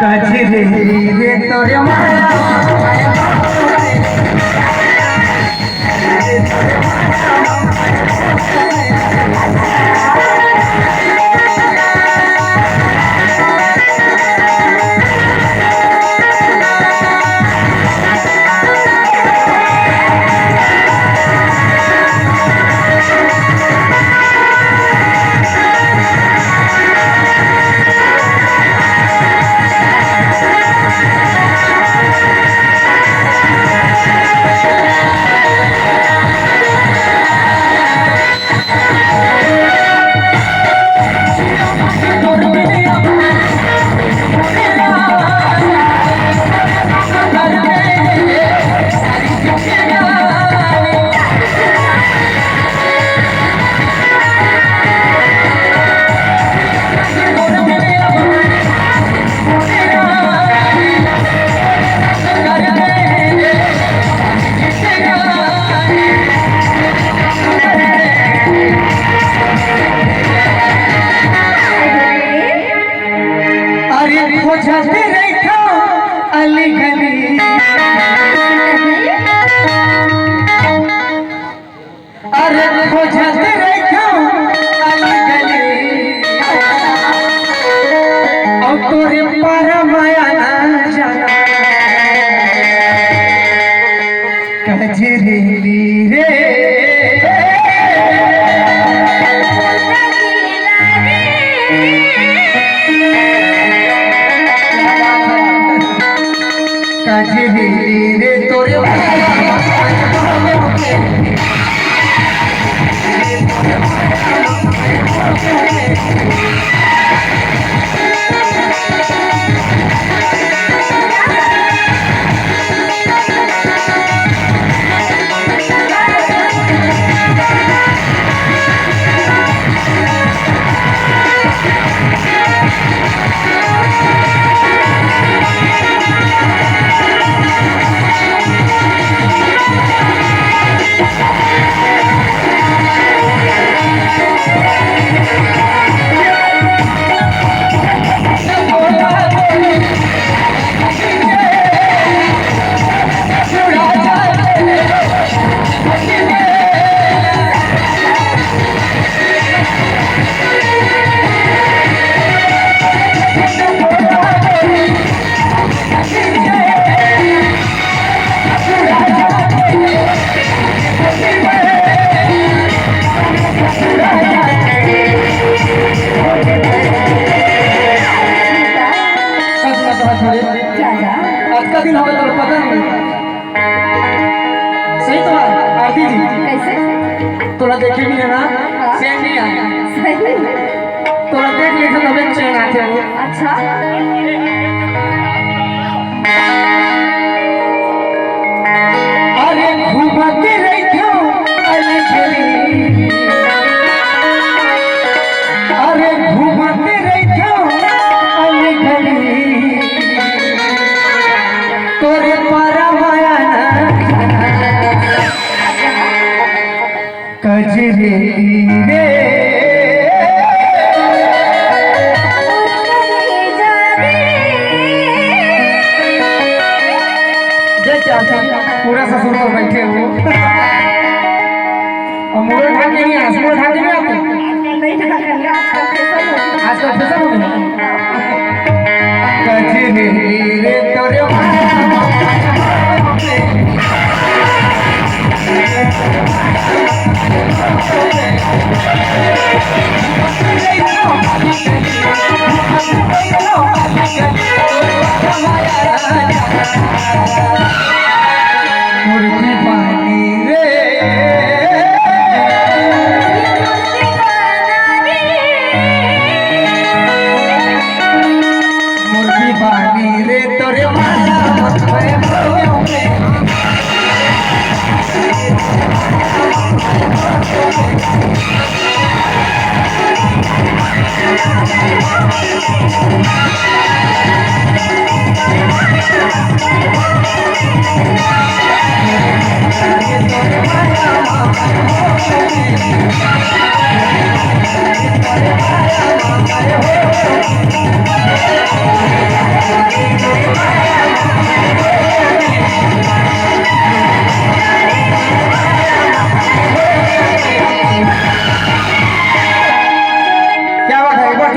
कजरे रे तोरे खोजते रखो अली गली अरे खोजते रखो अली गली और तोरे पर माया ना जाना कजरी रे कजरी रे तोरे आज का दिन होगा तो पता नहीं सही तो आरती जी कैसे तोरा देखे भी है ना सेम नहीं आया तोरा देख ले तो हमें चैन आते हैं अच्छा अरे घूमते रहियो अली गली अरे घूमते रहियो अली गली तोरे पारा माया ना कजरी रे पूरा ससुर तो बैठे हो और मुझे ढाके नहीं आसमान ढाके नहीं आते आजकल फैशन हो गया कजरी रे तोरे Hey,